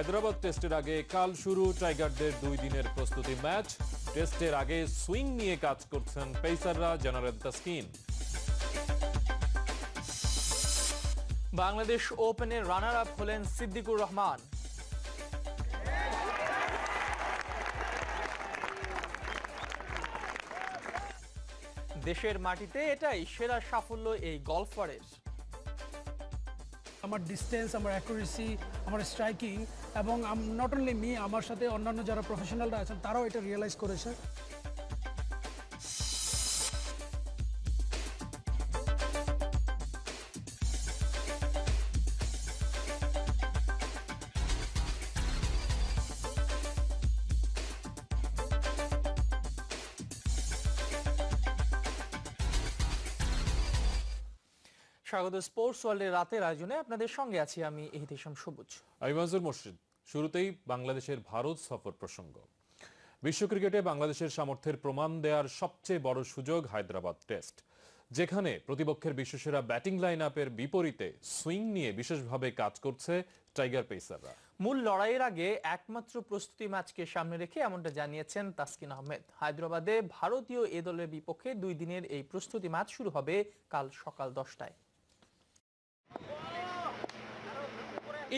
হায়দ্রাবাদ টেস্টের আগে কাল শুরু টাইগারদের 2 দিনের প্রস্তুতি ম্যাচ। টেস্টের আগে সুইং নিয়ে কাজ করছেন পেসাররা, জানালেন তাসকিন। বাংলাদেশ ওপেনের রানার আপ হলেন সিদ্দিকুর রহমান। দেশের মাটিতে এটাই সেরা সাফল্য এই গলফারের। আমার ডিস্টেন্স, আমার অ্যাকুরেসি, আমার স্ট্রাইকিং এবং নট অনলি মি, আমার সাথে অন্যান্য যারা প্রফেশনালরা আছেন তারাও এটা রিয়েলাইজ করেছে। স্বাগত স্পোর্টস ওয়ার্ল্ডের রাতের আয়োজনে, আপনাদের সঙ্গে আছি আমি ইহতিশাম সবুজ। আমি মাজুর মুর্শিদ। শুরুতেই বাংলাদেশের ভারত সফর প্রসঙ্গ। বিশ্ব ক্রিকেটে বাংলাদেশের সামর্থ্যের প্রমাণ দেওয়ার সবচেয়ে বড় সুযোগ হায়দ্রাবাদ টেস্ট, যেখানে প্রতিপক্ষের বিশ্বসেরা ব্যাটিং লাইন আপের বিপরীতে সুইং নিয়ে বিশেষভাবে কাজ করছে টাইগার পেসাররা। মূল লড়াইয়ের আগে একমাত্র প্রস্তুতি ম্যাচকে সামনে রেখে এমনটা জানিয়েছেন তাসকিন আহমেদ। হায়দ্রাবাদে ভারতীয় এ দলের বিপক্ষে 2 দিনের এই প্রস্তুতি ম্যাচ শুরু হবে কাল সকাল 10টায়।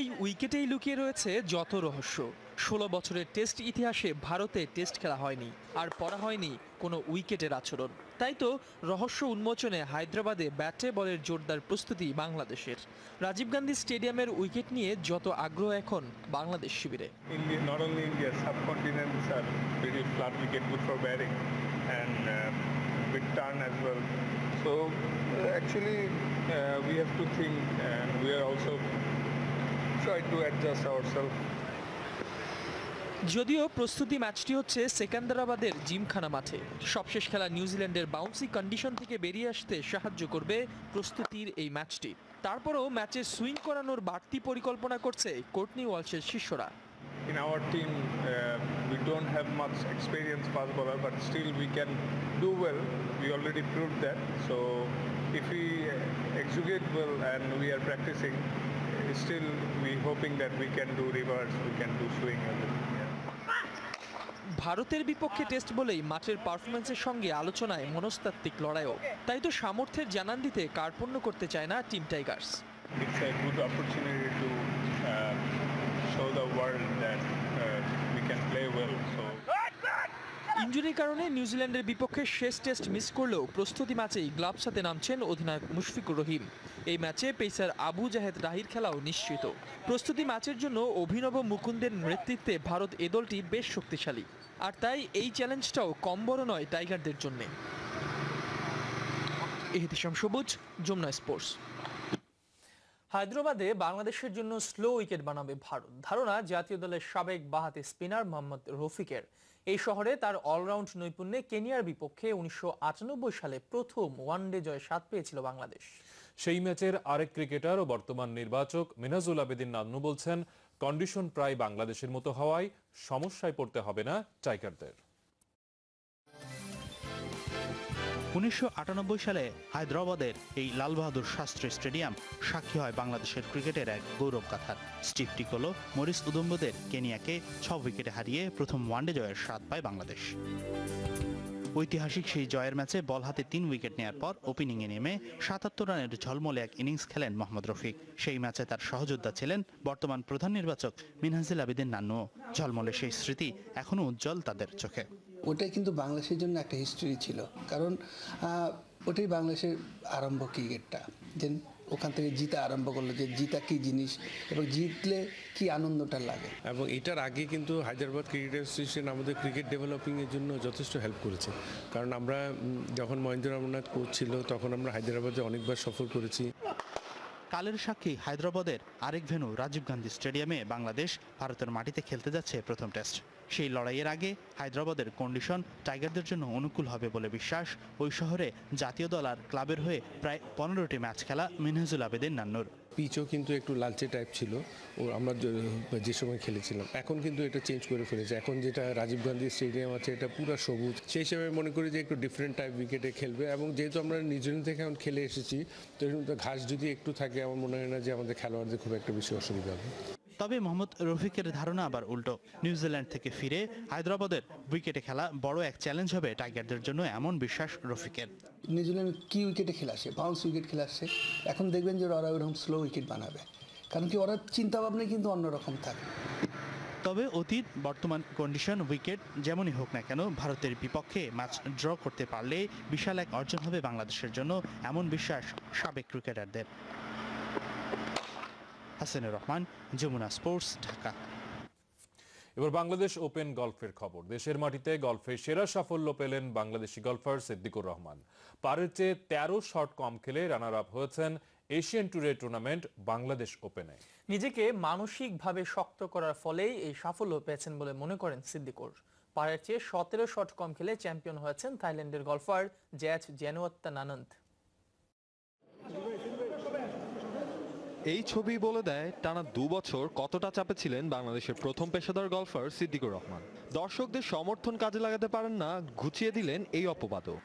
এই উইকেটেই লুকিয়ে রয়েছে যত রহস্য। 16 বছরের টেস্ট ইতিহাসে ভারতে টেস্ট খেলা হয়নি, আর পড়া হয়নি কোনো উইকেটের আচরণ। তাই তো রহস্য উন্মোচনে হায়দ্রাবাদে ব্যাটে বলের জোরদার প্রস্তুতি বাংলাদেশের। রাজীব গান্ধী স্টেডিয়ামের উইকেট নিয়ে যত আগ্রহ এখন বাংলাদেশ শিবিরে। Not only India, subcontinents are very flat wicket, good for batting and big turn as well. So actually we have to think and we are also try to adjust ourselves. যদিও প্রস্তুতি ম্যাচটি হচ্ছে সেকান্দারাবাদের জিমখানা মাঠে। সবশেষ খেলা নিউজিল্যান্ডের বাউন্সি কন্ডিশন থেকে বেরিয়ে আসতে সাহায্য করবে প্রস্তুতির এই ম্যাচটি। তারপরও ম্যাচে সুইং করানোর বাড়তি পরিকল্পনা করছে কোর্টনি ওয়ালশের শিষ্যরা। In our team we don't have much experienced fast bowler, but still we can do well. We already proved that. So if we execute well and we are practicing, still we hoping that we can do reverse, we can do swing as well. ভারতের বিপক্ষে test বলেই মাঠের পারফরমেন্সের সঙ্গে আলোচনায় মনস্তাত্ত্বিক লড়াইও। তাই তো সামর্থ্যের জানান দিতে কার্পণ্য করতে চায় না team Tigers. It's a good opportunity to show the world that we can play well. So ইনজুরির কারণে নিউজিল্যান্ডের বিপক্ষে শেষ টেস্ট মিস করলেও প্রস্তুতি ম্যাচেই গ্লাভস হাতে নামছেন অধিনায়ক মুশফিকুর রহিম। এই ম্যাচে পেসার আবু জাহেদ রাহির খেলাও নিশ্চিত। প্রস্তুতি ম্যাচের জন্য অভিনব মুকুন্দের নেতৃত্বে ভারত এ দলটি বেশ শক্তিশালী, আর তাই এই চ্যালেঞ্জটাও কম বড় নয় টাইগারদের জন্য। ইহতিশাম সবুজ, যমুনা স্পোর্টস। হায়দ্রাবাদে বাংলাদেশের জন্য স্লো উইকেট বানাবে ভারত। ধারণা জাতীয় দলের সাবেক বাঁহাতি স্পিনার মোহাম্মদ রফিকের। এই শহরে তার অলরাউন্ড নৈপুণ্যে কেনিয়ার বিপক্ষে 1998 সালে প্রথম ওয়ানডে জয়ে স্বাদ পেয়েছিল বাংলাদেশ। সেই ম্যাচের আরেক ক্রিকেটার ও বর্তমান নির্বাচক মিনহাজুল আবেদিন নান্নু বলছেন, কন্ডিশন প্রায় বাংলাদেশের মতো হওয়ায় সমস্যায় পড়তে হবে না টাইগারদের। 1998 সালে হায়দ্রাবাদের এই লাল বাহাদুর শাস্ত্রী স্টেডিয়াম সাক্ষী হয় বাংলাদেশের ক্রিকেটের এক গৌরব গাথার। স্টিভ টিকোলো, মরিস উদম্বদের কেনিয়াকে 6 উইকেটে হারিয়ে প্রথম ওয়ানডে জয়ের স্বাদ পায় বাংলাদেশ। ঐতিহাসিক সেই জয়ের ম্যাচে বল হাতে 3 উইকেট নেয়ার পর ওপেনিংয়ে নেমে 77 রানের ঝলমলে এক ইনিংস খেলেন মোহাম্মদ রফিক। সেই ম্যাচে তার সহযোদ্ধা ছিলেন বর্তমান প্রধান নির্বাচক মিনহাজুল আবেদিন নান্নু। ঝলমলে সেই স্মৃতি এখনো উজ্জ্বল তাদের চোখে। ওটাই কিন্তু বাংলাদেশের জন্য একটা হিস্ট্রি ছিল, কারণ ওটাই বাংলাদেশের আরম্ভ ক্রিকেটটা, যে ওখান থেকে জিতা আরম্ভ করলো, যে জিতা কি জিনিস এবং জিতলে কি আনন্দটা লাগে। এবং এটার আগে কিন্তু হায়দ্রাবাদ ক্রিকেট অ্যাসোসিয়েশন আমাদের ক্রিকেট ডেভেলপিংয়ের জন্য যথেষ্ট হেল্প করেছে, কারণ আমরা যখন মহেন্দ্র রমনাথ কোচ ছিল তখন আমরা হায়দ্রাবাদে অনেকবার সফর করেছি। কালের সাক্ষী হায়দ্রাবাদের আরেক ভেন্যু রাজীব গান্ধী স্টেডিয়ামে বাংলাদেশ ভারতের মাটিতে খেলতে যাচ্ছে প্রথম টেস্ট। সেই লড়াইয়ের আগে হায়দ্রাবাদের কন্ডিশন টাইগারদের জন্য অনুকূল হবে বলে বিশ্বাস ওই শহরে জাতীয় দল আর ক্লাবের হয়ে প্রায় 15টি ম্যাচ খেলা মিনহাজুল আবেদিন নান্নুর। পিচও কিন্তু একটু লালচে টাইপ ছিল ও আমরা যে সময় খেলেছিলাম, এখন কিন্তু এটা চেঞ্জ করে ফেলেছে। এখন যেটা রাজীব গান্ধী স্টেডিয়াম আছে এটা পুরো সবুজ, সেই হিসেবে মনে করি যে একটু ডিফারেন্ট টাইপ উইকেটে খেলবে। এবং যেহেতু আমরা নিউজিল্যান্ড থেকে এখন খেলে এসেছি, তো ঘাস যদি একটু থাকে আমার মনে হয় না যে আমাদের খেলোয়াড়দের খুব একটা বেশি অসুবিধা হবে। তবে মোহাম্মদ রফিকের ধারণা আবার উল্টো। নিউজিল্যান্ড থেকে ফিরে হায়দ্রাবাদের উইকেটে খেলা বড় এক চ্যালেঞ্জ হবে টাইগারদের জন্য, এমন বিশ্বাস রফিকের। নিউজিল্যান্ড কি উইকেটে খেলে আসে, বাউন্স উইকেট খেলে আসছে। এখন দেখবেন যে ওরা ওইরকম স্লো উইকেট বানাবে, কারণ কি ওরা চিন্তাভাবনা কিন্তু অন্যরকম থাকে। তবে অতীত বর্তমান কন্ডিশন উইকেট যেমনই হোক না কেন ভারতের বিপক্ষে ম্যাচ ড্র করতে পারলে বিশাল এক অর্জন হবে বাংলাদেশের জন্য, এমন বিশ্বাস সাবেক ক্রিকেটারদের। হাসানুর রহমান, যমুনা স্পোর্টস, ঢাকা। এবার বাংলাদেশ ওপেন গলফের খবর। দেশের মাটিতে গলফে সেরা সাফল্য পেলেন বাংলাদেশি গলফার সিদ্দিকুর রহমান। পারের চেয়ে 13 শট কম খেলে রানার আপ হয়েছেন এশিয়ান ট্যুরের টুর্নামেন্ট বাংলাদেশ ওপেনে। নিজেকে মানসিকভাবে শক্ত করার ফলেই এই সাফল্য পেয়েছেন বলে মনে করেন সিদ্দিকুর। পারের চেয়ে 17 শট কম খেলে চ্যাম্পিয়ন হয়েছেন থাইল্যান্ডের গলফার জ্যাচ জেনুয়াত্তানানন্দ। এই ছবি বলে দেয় টানা 2 বছর কতটা চাপে ছিলেন বাংলাদেশের প্রথম পেশাদার গলফার সিদ্দিকুর রহমান। দর্শকদের সমর্থন কাজে লাগাতে পারেন না, ঘুচিয়ে দিলেন এই অপবাদও।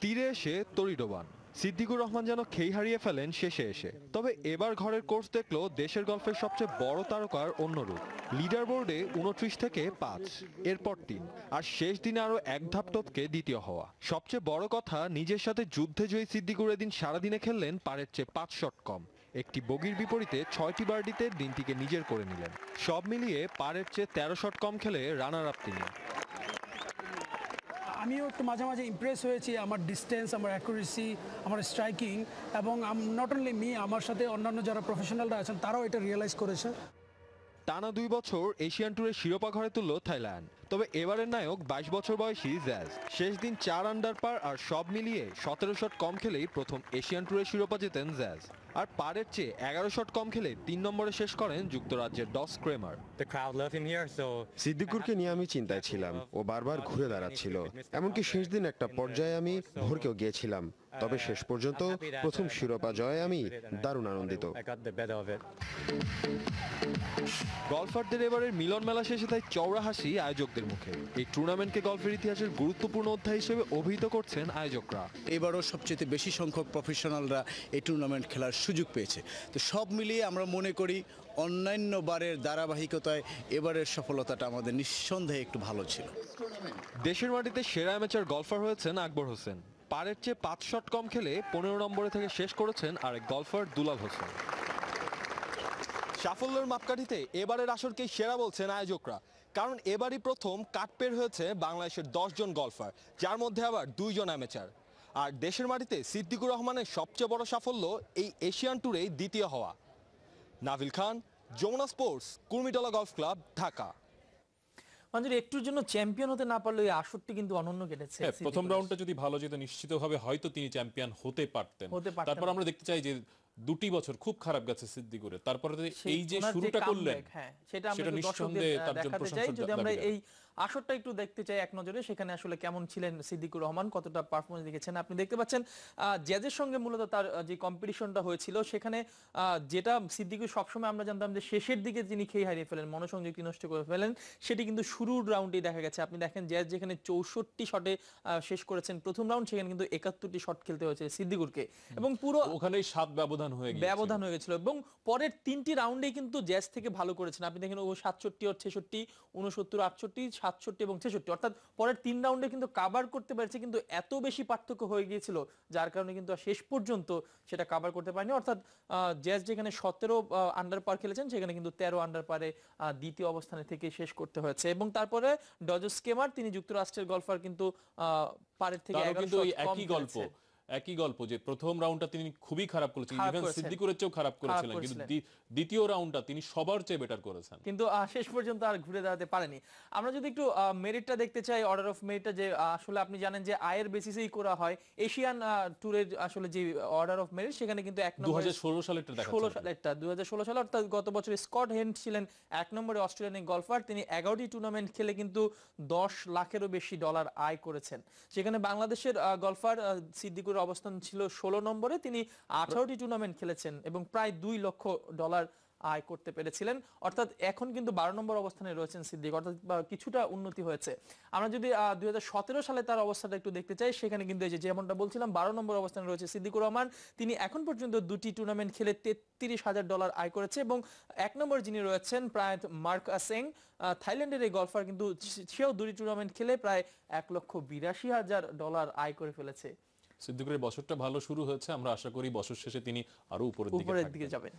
তীরে এসে তড়িডোবান সিদ্দিকুর রহমান যেন খেই হারিয়ে ফেলেন শেষে এসে। তবে এবার ঘরের কোর্স দেখলো দেশের গলফের সবচেয়ে বড় তারকার অন্য রূপ। লিডার বোর্ডে 29 থেকে 5, এরপর 3, আর শেষ দিনে আরো এক ধাপ টপকে দ্বিতীয় হওয়া। সবচেয়ে বড় কথা, নিজের সাথে যুদ্ধে জয়ী সিদ্দিকুর এদিন সারাদিনে খেললেন পারের চেয়ে 5 শট কম। একটি বগির বিপরীতে 6টি বার্ডিতে দিনটিকে নিজের করে নিলেন। সব মিলিয়ে পারের চেয়ে 13 শট কম খেলে রানার আপ তিনি। আমিও একটু মাঝে মাঝে ইমপ্রেস হয়েছি, আমার ডিস্টেন্স, আমার অ্যাকুরেসি, আমার স্ট্রাইকিং, এবং নট অনলি মি, আমার সাথে অন্যান্য যারা প্রফেশনালরা আছেন তারাও এটা রিয়েলাইজ করেছে। টানা 2 বছর এশিয়ান ট্যুরের শিরোপা ঘরে তুলল থাইল্যান্ড। তবে এবারের নায়ক 22 বছর বয়সী জ্যাজ। শেষ দিন 4 আন্ডার পার আর সব মিলিয়ে 17 শট কম খেলেই প্রথম এশিয়ান ট্যুরের শিরোপা জেতেন জ্যাজ। আর পারের চেয়ে 11 শট কম খেলে 3 নম্বরে শেষ করেন যুক্তরাজ্যের ডস ক্রেমার। সিদ্দিকুরকে নিয়ে আমি চিন্তায় ছিলাম, ও বারবার ঘুরে দাঁড়াচ্ছিল। এমনকি শেষ দিন একটা পর্যায়ে আমি ভরকেও গিয়েছিলাম। তবে শেষ পর্যন্ত প্রথম শিরোপা জয়ে আমি দারুণ আনন্দিত। গলফারদের এবারের মিলন মেলা শেষে তাই চওড়া হাসি আয়োজকদের মুখে। এই টুর্নামেন্টকে গলফের ইতিহাসের গুরুত্বপূর্ণ অধ্যায় হিসেবে অভিহিত করছেন আয়োজকরা। এবারও সবচেয়ে বেশি সংখ্যক প্রফেশনালরা এই টুর্নামেন্ট খেলার সুযোগ পেয়েছে। তো সব মিলিয়ে আমরা মনে করি অন্যান্য বারের ধারাবাহিকতায় এবারের সফলতাটা আমাদের নিঃসন্দেহে একটু ভালো ছিল। দেশের মাটিতে সেরা অ্যামেচার গলফার হয়েছেন আকবর হোসেন। পারের চেয়ে 5 শট কম খেলে 15 নম্বরে থেকে শেষ করেছেন আরেক গলফার দুলাল হোসেন। সাফল্যের মাপকাঠিতে এবারের আসরকেই সেরা বলছেন আয়োজকরা, কারণ এবারই প্রথম কাটপের হয়েছে বাংলাদেশের 10 জন গলফার, যার মধ্যে আবার 2 জন অ্যামেচার। আর দেশের মাটিতে সিদ্দিকুর রহমানের সবচেয়ে বড় সাফল্য এই এশিয়ান ট্যুরেই দ্বিতীয় হওয়া। Nabil Khan, Jamuna sports, Kurmitola golf club, Dhaka. Manzur, একটুর জন্য চ্যাম্পিয়ন হতে না পারলে এই আসরটি কিন্তু অনন্য কেটেছে। প্রথম রাউন্ডটা যদি ভালো যেত নিশ্চিতভাবে হয়তো তিনি চ্যাম্পিয়ন হতে পারতেন। তারপর আমরা দেখতে চাই যে 2টি বছর খুব খারাপ গেছে সিদ্দিকুরের, তারপরে এই যে শুরুটা করলেন সেটা নিঃসন্দেহে তার জন্য প্রশংসা। যদি আমরা এই আসরটা একটু দেখতে চাই এক নজরে, সেখানে আসলে কেমন ছিলেন সিদ্দিকুর রহমান, কতটা পারফরমেন্স দেখেছেন আপনি দেখতে পাচ্ছেন। জ্যাজের সঙ্গে মূলত তার যে কম্পিটিশনটা হয়েছিল সেখানে যেটা সিদ্দিকুর সবসময় আমরা জানতাম যে শেষের দিকে তিনি খেয়ে হারিয়ে ফেলেন, মনোসংযোগটি নষ্ট করে ফেলেন, সেটি কিন্তু শুরুর রাউন্ডেই দেখা গেছে। আপনি দেখেন জ্যাজ যেখানে 64 শটে শেষ করেছেন প্রথম রাউন্ড, সেখানে কিন্তু 71টি শট খেলতে হয়েছে সিদ্দিকুরকে, এবং পুরো ওখানেই 7 ব্যবধান হয়ে গেছিল। এবং পরের 3টি রাউন্ডে কিন্তু জ্যাজ থেকে ভালো করেছেন। আপনি দেখেন ও 67 আর 66, 69, 68, 67 এবং 66, অর্থাৎ পরের 3 রাউন্ডে কিন্তু কভার করতে পেরেছে, কিন্তু এত বেশি পার্থক্য হয়ে গিয়েছিল যার কারণে কিন্তু শেষ পর্যন্ত সেটা কভার করতে পারেনি। অর্থাৎ জ্যাজ যেখানে 17 আন্ডার পার খেলেছেন সেখানে কিন্তু 13 আন্ডার পারে দ্বিতীয় অবস্থানে থেকে শেষ করতে হয়েছে। এবং তারপরে ডজস কেমার, তিনি যুক্তরাষ্ট্রের গলফার, কিন্তু পারের থেকে 11 শট কম খেলেছে। একই গল্প যে প্রথম রাউন্ডটা তিনি খুবই খারাপ করেছেন, ইভেন সিদ্দিকুরের চেয়েও খারাপ করেছিলেন, কিন্তু দ্বিতীয় রাউন্ডটা তিনি সবার চেয়ে বেটার করেছেন, কিন্তু শেষ পর্যন্ত আর ঘুরে দাঁড়াতে পারেনি। আমরা যদি একটু মেরিটটা দেখতে চাই, অর্ডার অফ মেরিটটা, যে আসলে আপনি জানেন যে আয়ের বেসিসেই করা হয় এশিয়ান ট্যুরের আসলে যে অর্ডার অফ মেরিট, সেখানে কিন্তু 1 নম্বরে 2016 সালেরটা 2016 সালে, অর্থাৎ গত বছর স্কট হেন্ট ছিলেন 1 নম্বরে অস্ট্রেলিয়ান গলফার। তিনি 11টি টুর্নামেন্ট খেলে কিন্তু 10 লাখেরও বেশি ডলার আয় করেছেন। সেখানে বাংলাদেশের গলফার সিদ্দিকুর অবস্থান ছিল 16 নম্বরে, তিনি 18টি টুর্নামেন্ট খেলেছেন এবং প্রায় $2 লক্ষ আয় করতে পেরেছিলেন। অর্থাৎ এখন কিন্তু 12 নম্বর অবস্থানে রয়েছেন সিদ্দিক, অর্থাৎ কিছুটা উন্নতি হয়েছে। আমরা যদি 2017 সালে তার অবস্থাটা একটু দেখতে চাই, সেখানে কিন্তু এই যে যেমনটা বলছিলাম 12 নম্বর অবস্থানে রয়েছে সিদ্দিকুর রহমান। তিনি এখন পর্যন্ত 2টি টুর্নামেন্ট খেলে $33,000 আয় করেছে এবং 1 নম্বর যিনি রয়েছেন প্রায় মার্ক আসেং, থাইল্যান্ডের এই গলফার, কিন্তু সেও 2টি টুর্নামেন্ট খেলে প্রায় $1,82,000 আয় করে ফেলেছে। সিদ্দিকুরের বছরটা ভালো শুরু হয়েছে, আমরা আশা করি বছর শেষে তিনি আরো উপরের দিকে যাবেন।